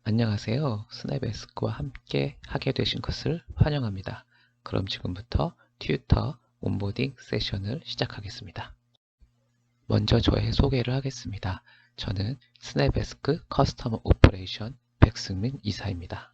안녕하세요. 스냅에스크와 함께 하게 되신 것을 환영합니다. 그럼 지금부터 튜터 온보딩 세션을 시작하겠습니다. 먼저 저의 소개를 하겠습니다. 저는 스냅에스크 커스터머 오퍼레이션 백승민 이사입니다.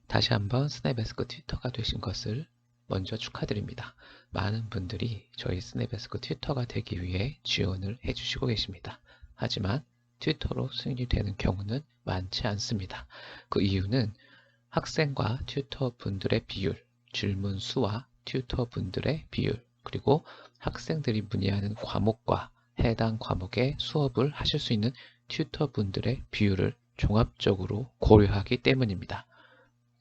다시 한번 스냅에스크 튜터가 되신 것을 먼저 축하드립니다. 많은 분들이 저희 스냅에스크 튜터가 되기 위해 지원을 해주시고 계십니다. 하지만 튜터로 승인이 되는 경우는 많지 않습니다. 그 이유는 학생과 튜터 분들의 비율, 질문 수와 튜터 분들의 비율, 그리고 학생들이 문의하는 과목과 해당 과목의 수업을 하실 수 있는 튜터 분들의 비율을 종합적으로 고려하기 때문입니다.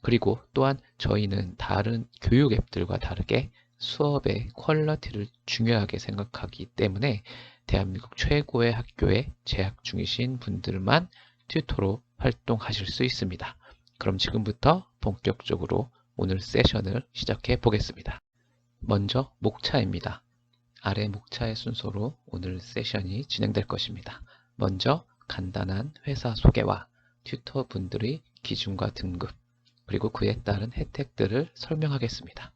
그리고 또한 저희는 다른 교육 앱들과 다르게 수업의 퀄리티를 중요하게 생각하기 때문에 대한민국 최고의 학교에 재학 중이신 분들만 튜터로 활동하실 수 있습니다. 그럼 지금부터 본격적으로 오늘 세션을 시작해 보겠습니다. 먼저 목차입니다. 아래 목차의 순서로 오늘 세션이 진행될 것입니다. 먼저 간단한 회사 소개와 튜터 분들의 기준과 등급, 그리고 그에 따른 혜택들을 설명하겠습니다.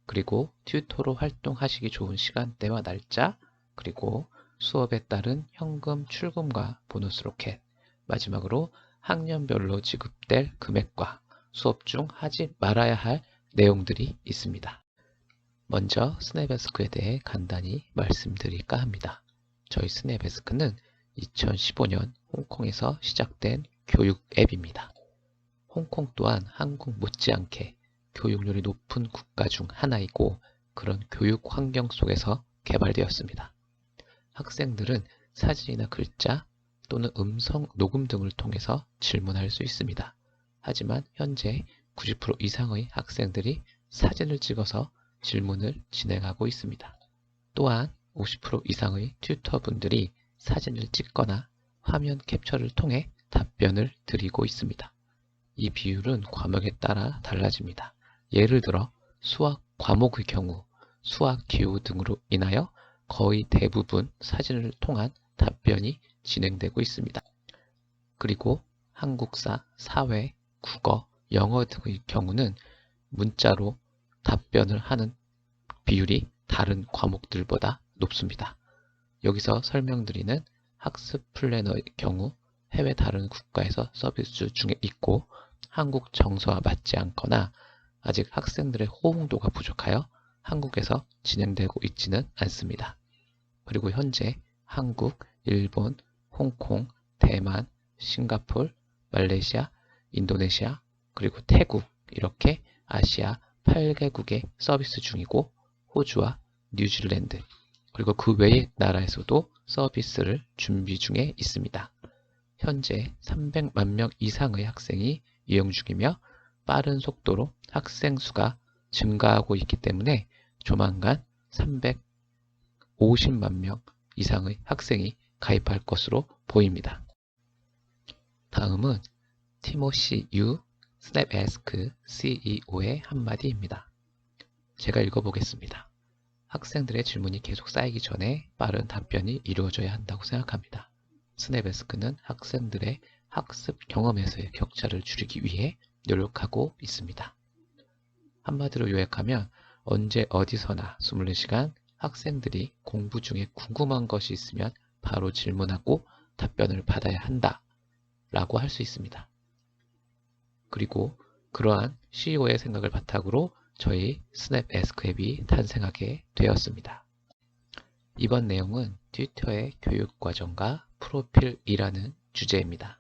그리고 튜터로 활동하시기 좋은 시간대와 날짜, 그리고 수업에 따른 현금 출금과 보너스 로켓, 마지막으로 학년별로 지급될 금액과 수업 중 하지 말아야 할 내용들이 있습니다. 먼저 스냅에스크에 대해 간단히 말씀드릴까 합니다. 저희 스냅에스크는 2015년 홍콩에서 시작된 교육 앱입니다. 홍콩 또한 한국 못지않게 교육률이 높은 국가 중 하나이고 그런 교육 환경 속에서 개발되었습니다. 학생들은 사진이나 글자 또는 음성 녹음 등을 통해서 질문할 수 있습니다. 하지만 현재 90% 이상의 학생들이 사진을 찍어서 질문을 진행하고 있습니다. 또한 50% 이상의 튜터분들이 사진을 찍거나 화면 캡처를 통해 답변을 드리고 있습니다. 이 비율은 과목에 따라 달라집니다. 예를 들어 수학 과목의 경우 수학 기호 등으로 인하여 거의 대부분 사진을 통한 답변이 진행되고 있습니다. 그리고 한국사, 사회, 국어, 영어 등의 경우는 문자로 답변을 하는 비율이 다른 과목들보다 높습니다. 여기서 설명드리는 학습 플래너의 경우 해외 다른 국가에서 서비스 중에 있고 한국 정서와 맞지 않거나 아직 학생들의 호응도가 부족하여 한국에서 진행되고 있지는 않습니다. 그리고 현재 한국, 일본, 홍콩, 대만, 싱가폴, 말레이시아, 인도네시아, 그리고 태국 이렇게 아시아 8개국에 서비스 중이고 호주와 뉴질랜드 그리고 그 외의 나라에서도 서비스를 준비 중에 있습니다. 현재 300만 명 이상의 학생이 이용 중이며 빠른 속도로 학생 수가 증가하고 있기 때문에 조만간 350만 명 이상의 학생이 가입할 것으로 보입니다. 다음은 티모시 유 스냅에스크 CEO의 한마디입니다. 제가 읽어보겠습니다. 학생들의 질문이 계속 쌓이기 전에 빠른 답변이 이루어져야 한다고 생각합니다. 스냅에스크는 학생들의 학습 경험에서의 격차를 줄이기 위해 노력하고 있습니다. 한마디로 요약하면 언제 어디서나 24시간 학생들이 공부 중에 궁금한 것이 있으면 바로 질문하고 답변을 받아야 한다 라고 할 수 있습니다. 그리고 그러한 CEO의 생각을 바탕으로 저희 스냅에스크 앱이 탄생하게 되었습니다. 이번 내용은 튜터의 교육과정과 프로필이라는 주제입니다.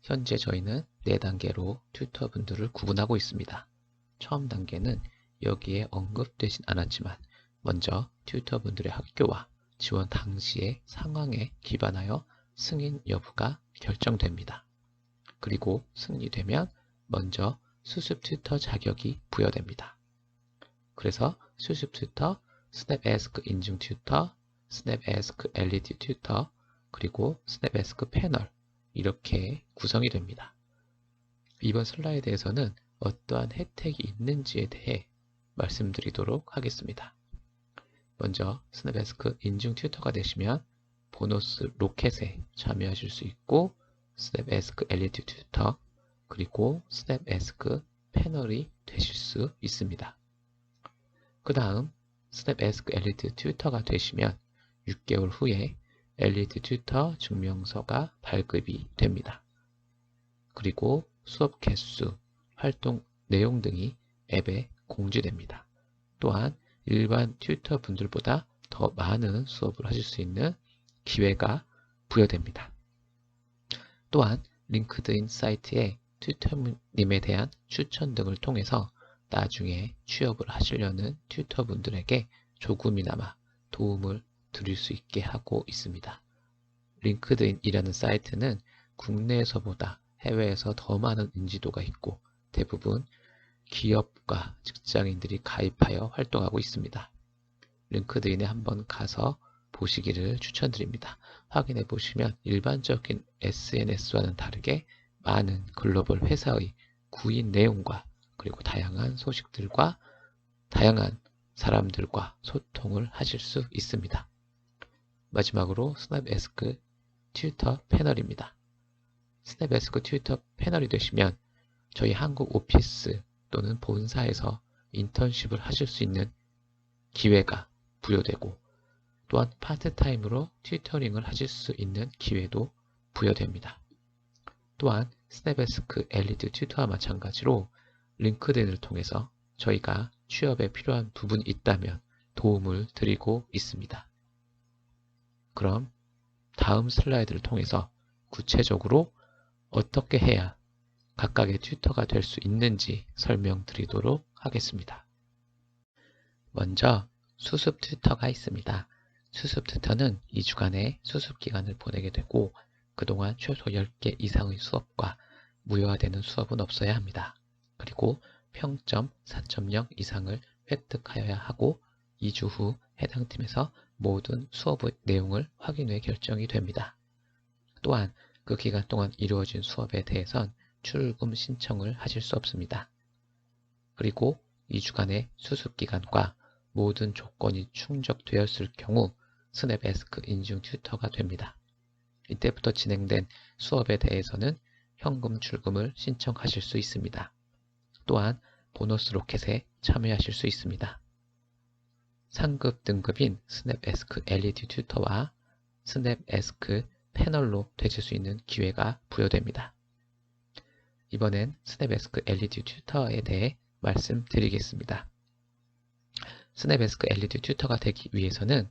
현재 저희는 4단계로 튜터분들을 구분하고 있습니다. 처음 단계는 여기에 언급되진 않았지만 먼저 튜터분들의 학교와 지원 당시의 상황에 기반하여 승인 여부가 결정됩니다. 그리고 승인되면 먼저 수습 튜터 자격이 부여됩니다. 그래서 수습 튜터, 스냅에스크 인증 튜터, 스냅에스크 LED 튜터, 그리고 스냅에스크 패널 이렇게 구성이 됩니다. 이번 슬라이드에서는 어떠한 혜택이 있는지에 대해 말씀드리도록 하겠습니다. 먼저 스냅에스크 인증 튜터가 되시면 보너스 로켓에 참여하실 수 있고 스냅에스크 엘리트 튜터 그리고 스냅에스크 패널이 되실 수 있습니다. 그 다음 스냅에스크 엘리트 튜터가 되시면 6개월 후에 엘리트 튜터 증명서가 발급이 됩니다. 그리고 수업 개수, 활동 내용 등이 앱에 공지됩니다. 또한 일반 튜터 분들보다 더 많은 수업을 하실 수 있는 기회가 부여됩니다. 또한 링크드인 사이트에 튜터님에 대한 추천 등을 통해서 나중에 취업을 하시려는 튜터분들에게 조금이나마 도움을 드릴 수 있게 하고 있습니다. 링크드인이라는 사이트는 국내에서보다 해외에서 더 많은 인지도가 있고 대부분 기업과 직장인들이 가입하여 활동하고 있습니다. 링크드인에 한번 가서 보시기를 추천드립니다. 확인해 보시면 일반적인 SNS와는 다르게 많은 글로벌 회사의 구인 내용과 그리고 다양한 소식들과 다양한 사람들과 소통을 하실 수 있습니다. 마지막으로 스냅에스크 튜터 패널입니다. 스냅에스크 튜터 패널이 되시면 저희 한국 오피스 또는 본사에서 인턴십을 하실 수 있는 기회가 부여되고 또한 파트타임으로 튜터링을 하실 수 있는 기회도 부여됩니다. 또한 스냅에스크 엘리트 튜터와 마찬가지로 링크드인을 통해서 저희가 취업에 필요한 부분이 있다면 도움을 드리고 있습니다. 그럼 다음 슬라이드를 통해서 구체적으로 어떻게 해야 각각의 튜터가 될 수 있는지 설명드리도록 하겠습니다. 먼저 수습 튜터가 있습니다. 수습 튜터는 2주간의 수습 기간을 보내게 되고 그동안 최소 10개 이상의 수업과 무효화되는 수업은 없어야 합니다. 그리고 평점 4.0 이상을 획득하여야 하고 2주 후 해당 팀에서 모든 수업의 내용을 확인 후에 결정이 됩니다. 또한 그 기간 동안 이루어진 수업에 대해선 출금 신청을 하실 수 없습니다. 그리고 2주간의 수습 기간과 모든 조건이 충족되었을 경우 스냅에스크 인증 튜터가 됩니다. 이때부터 진행된 수업에 대해서는 현금 출금을 신청하실 수 있습니다. 또한 보너스 로켓에 참여하실 수 있습니다. 상급 등급인 스냅에스크 엘리트 튜터와 스냅에스크 패널로 되실 수 있는 기회가 부여됩니다. 이번엔 스냅에스크 엘리트 튜터에 대해 말씀드리겠습니다. 스냅에스크 엘리트 튜터가 되기 위해서는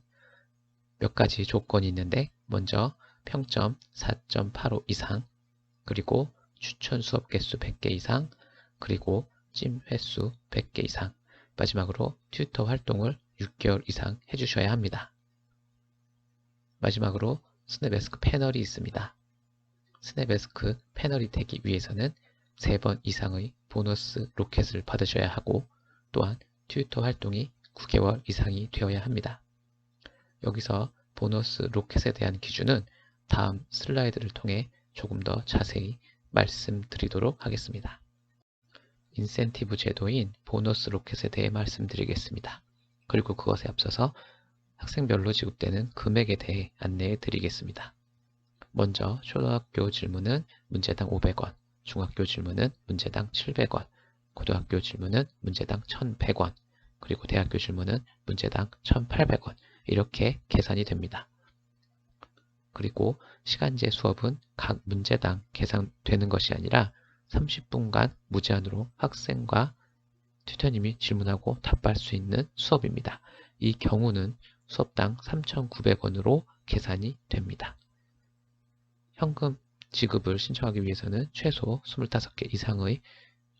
몇 가지 조건이 있는데 먼저 평점 4.85 이상 그리고 추천 수업 개수 100개 이상 그리고 찜 횟수 100개 이상 마지막으로 튜터 활동을 6개월 이상 해주셔야 합니다. 마지막으로 스냅에스크 패널이 있습니다. 스냅에스크 패널이 되기 위해서는 3번 이상의 보너스 로켓을 받으셔야 하고 또한 튜터 활동이 9개월 이상이 되어야 합니다. 여기서 보너스 로켓에 대한 기준은 다음 슬라이드를 통해 조금 더 자세히 말씀드리도록 하겠습니다. 인센티브 제도인 보너스 로켓에 대해 말씀드리겠습니다. 그리고 그것에 앞서서 학생별로 지급되는 금액에 대해 안내해 드리겠습니다. 먼저 초등학교 질문은 문제당 500원, 중학교 질문은 문제당 700원, 고등학교 질문은 문제당 1100원, 그리고 대학교 질문은 문제당 1800원 이렇게 계산이 됩니다. 그리고 시간제 수업은 각 문제당 계산되는 것이 아니라 30분간 무제한으로 학생과 튜터님이 질문하고 답할 수 있는 수업입니다. 이 경우는 수업당 3,900원으로 계산이 됩니다. 현금 지급을 신청하기 위해서는 최소 25개 이상의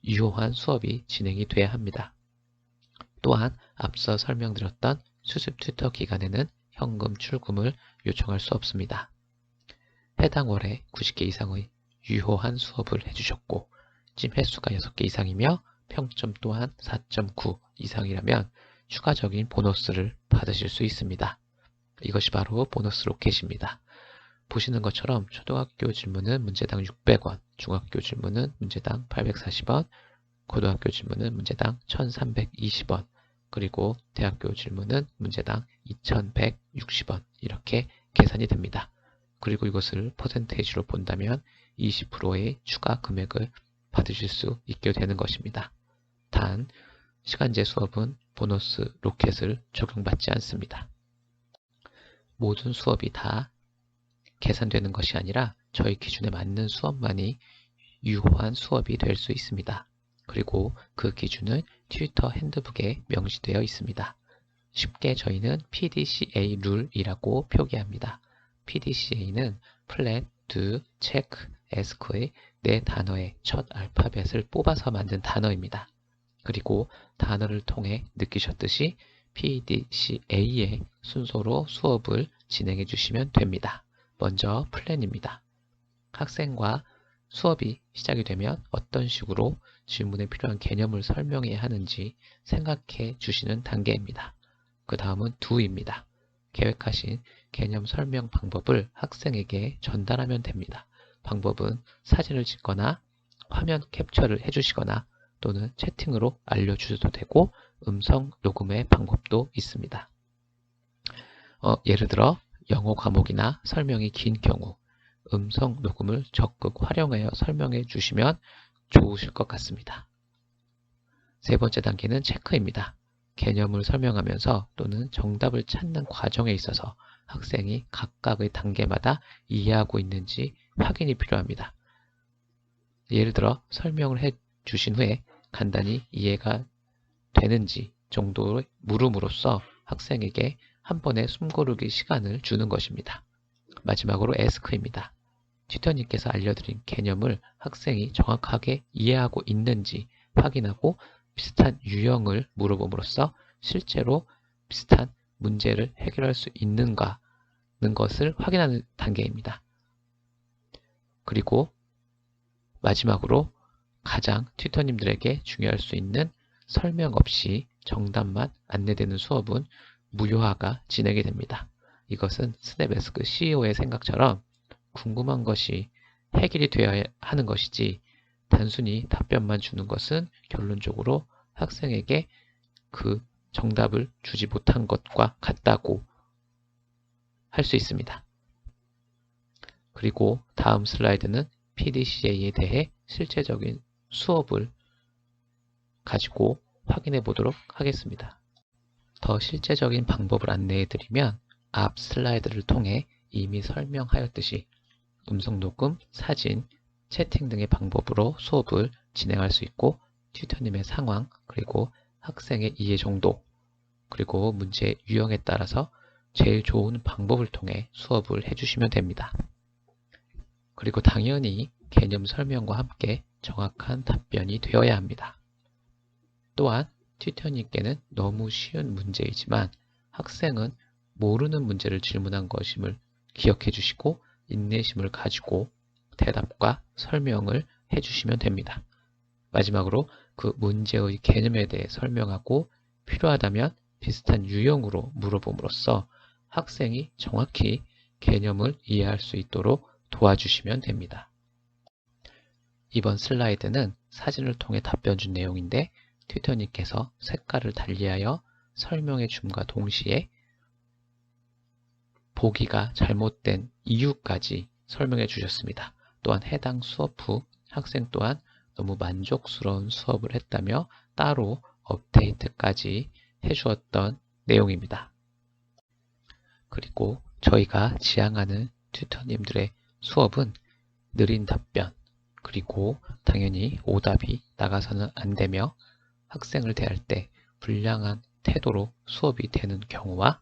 유효한 수업이 진행이 돼야 합니다. 또한 앞서 설명드렸던 수습 튜터 기간에는 현금 출금을 요청할 수 없습니다. 해당 월에 90개 이상의 유효한 수업을 해주셨고 찜 횟수가 6개 이상이며 평점 또한 4.9 이상이라면 추가적인 보너스를 받으실 수 있습니다. 이것이 바로 보너스 로켓입니다. 보시는 것처럼 초등학교 질문은 문제당 600원, 중학교 질문은 문제당 840원, 고등학교 질문은 문제당 1320원, 그리고 대학교 질문은 문제당 2160원 이렇게 계산이 됩니다. 그리고 이것을 퍼센테이지로 본다면 20%의 추가 금액을 받으실 수 있게 되는 것입니다. 단, 시간제 수업은 보너스 로켓을 적용받지 않습니다. 모든 수업이 다 계산되는 것이 아니라 저희 기준에 맞는 수업만이 유효한 수업이 될 수 있습니다. 그리고 그 기준은 튜터 핸드북에 명시되어 있습니다. 쉽게 저희는 PDCA 룰이라고 표기합니다. PDCA는 Plan, Do, Check, Ask의 4단어의 첫 알파벳을 뽑아서 만든 단어입니다. 그리고 단어를 통해 느끼셨듯이 PDCA의 순서로 수업을 진행해 주시면 됩니다. 먼저 플랜입니다. 학생과 수업이 시작이 되면 어떤 식으로 질문에 필요한 개념을 설명해야 하는지 생각해 주시는 단계입니다. 그 다음은 do입니다. 계획하신 개념 설명 방법을 학생에게 전달하면 됩니다. 방법은 사진을 찍거나 화면 캡처를 해주시거나 또는 채팅으로 알려주셔도 되고 음성 녹음의 방법도 있습니다. 예를 들어 영어 과목이나 설명이 긴 경우 음성 녹음을 적극 활용하여 설명해 주시면 좋으실 것 같습니다. 세 번째 단계는 체크입니다. 개념을 설명하면서 또는 정답을 찾는 과정에 있어서 학생이 각각의 단계마다 이해하고 있는지 확인이 필요합니다. 예를 들어 설명을 해 주신 후에 간단히 이해가 되는지 정도를 물음으로써 학생에게 한 번의 숨고르기 시간을 주는 것입니다. 마지막으로 ask입니다. 튜터님께서 알려드린 개념을 학생이 정확하게 이해하고 있는지 확인하고 비슷한 유형을 물어봄으로써 실제로 비슷한 문제를 해결할 수 있는가는 것을 확인하는 단계입니다. 그리고 마지막으로 가장 튜터님들에게 중요할 수 있는 설명 없이 정답만 안내되는 수업은 무효화가 진행이 됩니다. 이것은 스냅에스크 CEO의 생각처럼 궁금한 것이 해결이 되어야 하는 것이지 단순히 답변만 주는 것은 결론적으로 학생에게 그 정답을 주지 못한 것과 같다고 할 수 있습니다. 그리고 다음 슬라이드는 PDCA에 대해 실제적인 수업을 가지고 확인해 보도록 하겠습니다. 더 실제적인 방법을 안내해 드리면 앞 슬라이드를 통해 이미 설명하였듯이 음성 녹음, 사진, 채팅 등의 방법으로 수업을 진행할 수 있고 튜터님의 상황, 그리고 학생의 이해 정도, 그리고 문제의 유형에 따라서 제일 좋은 방법을 통해 수업을 해주시면 됩니다. 그리고 당연히 개념 설명과 함께 정확한 답변이 되어야 합니다. 또한 튜터님께는 너무 쉬운 문제이지만 학생은 모르는 문제를 질문한 것임을 기억해 주시고 인내심을 가지고 대답과 설명을 해주시면 됩니다. 마지막으로 그 문제의 개념에 대해 설명하고 필요하다면 비슷한 유형으로 물어봄으로써 학생이 정확히 개념을 이해할 수 있도록 도와주시면 됩니다. 이번 슬라이드는 사진을 통해 답변 준 내용인데 튜터님께서 색깔을 달리하여 설명해 줌과 동시에 보기가 잘못된 이유까지 설명해 주셨습니다. 또한 해당 수업 후 학생 또한 너무 만족스러운 수업을 했다며 따로 업데이트까지 해주었던 내용입니다. 그리고 저희가 지향하는 튜터님들의 수업은 느린 답변, 그리고 당연히 오답이 나가서는 안 되며 학생을 대할 때 불량한 태도로 수업이 되는 경우와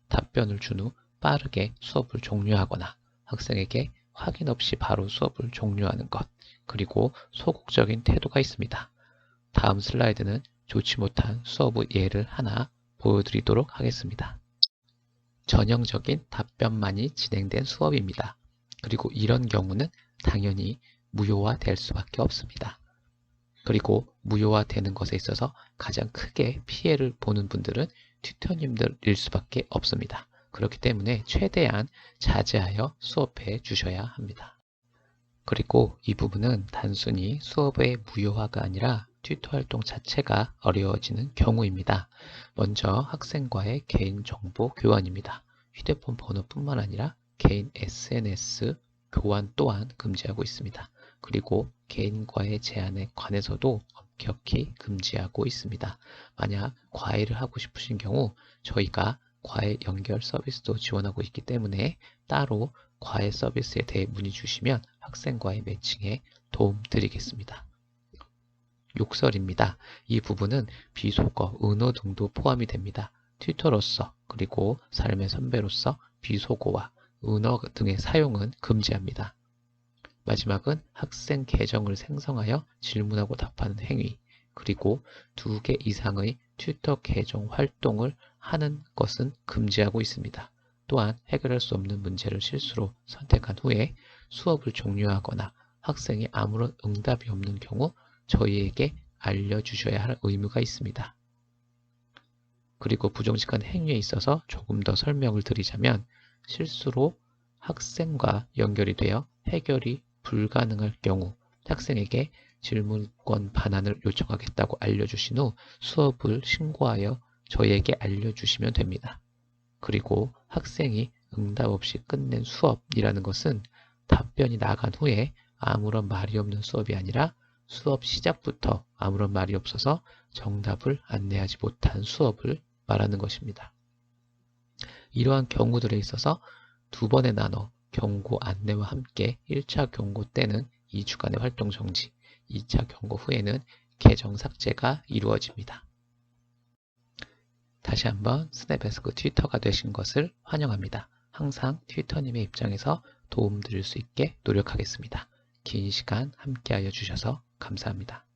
답변을 준 후 빠르게 수업을 종료하거나 학생에게 확인 없이 바로 수업을 종료하는 것, 그리고 소극적인 태도가 있습니다. 다음 슬라이드는 좋지 못한 수업의 예를 하나 보여드리도록 하겠습니다. 전형적인 답변만이 진행된 수업입니다. 그리고 이런 경우는 당연히 무효화될 수밖에 없습니다. 그리고 무효화되는 것에 있어서 가장 크게 피해를 보는 분들은 튜터님들일 수밖에 없습니다. 그렇기 때문에 최대한 자제하여 수업해 주셔야 합니다. 그리고 이 부분은 단순히 수업의 무효화가 아니라 튜터 활동 자체가 어려워지는 경우입니다. 먼저 학생과의 개인정보 교환입니다. 휴대폰 번호뿐만 아니라 개인 SNS 교환 또한 금지하고 있습니다. 그리고 개인과의 제한에 관해서도 엄격히 금지하고 있습니다. 만약 과외를 하고 싶으신 경우 저희가 과외 연결 서비스도 지원하고 있기 때문에 따로 과외 서비스에 대해 문의 주시면 학생과의 매칭에 도움 드리겠습니다. 욕설입니다. 이 부분은 비속어, 은어 등도 포함이 됩니다. 튜터로서 그리고 삶의 선배로서 비속어와 은어 등의 사용은 금지합니다. 마지막은 학생 계정을 생성하여 질문하고 답하는 행위, 그리고 2개 이상의 튜터 계정 활동을 하는 것은 금지하고 있습니다. 또한 해결할 수 없는 문제를 실수로 선택한 후에 수업을 종료하거나 학생이 아무런 응답이 없는 경우 저희에게 알려주셔야 할 의무가 있습니다. 그리고 부정직한 행위에 있어서 조금 더 설명을 드리자면 실수로 학생과 연결이 되어 해결이 불가능할 경우 학생에게 질문권 반환을 요청하겠다고 알려주신 후 수업을 신고하여 저희에게 알려주시면 됩니다. 그리고 학생이 응답 없이 끝낸 수업이라는 것은 답변이 나간 후에 아무런 말이 없는 수업이 아니라 수업 시작부터 아무런 말이 없어서 정답을 안내하지 못한 수업을 말하는 것입니다. 이러한 경우들에 있어서 2번에 나눠 경고 안내와 함께 1차 경고 때는 2주간의 활동 정지, 2차 경고 후에는 계정 삭제가 이루어집니다. 다시 한번 스냅에스크 튜터가 되신 것을 환영합니다. 항상 튜터님의 입장에서 도움 드릴 수 있게 노력하겠습니다. 긴 시간 함께하여 주셔서 감사합니다.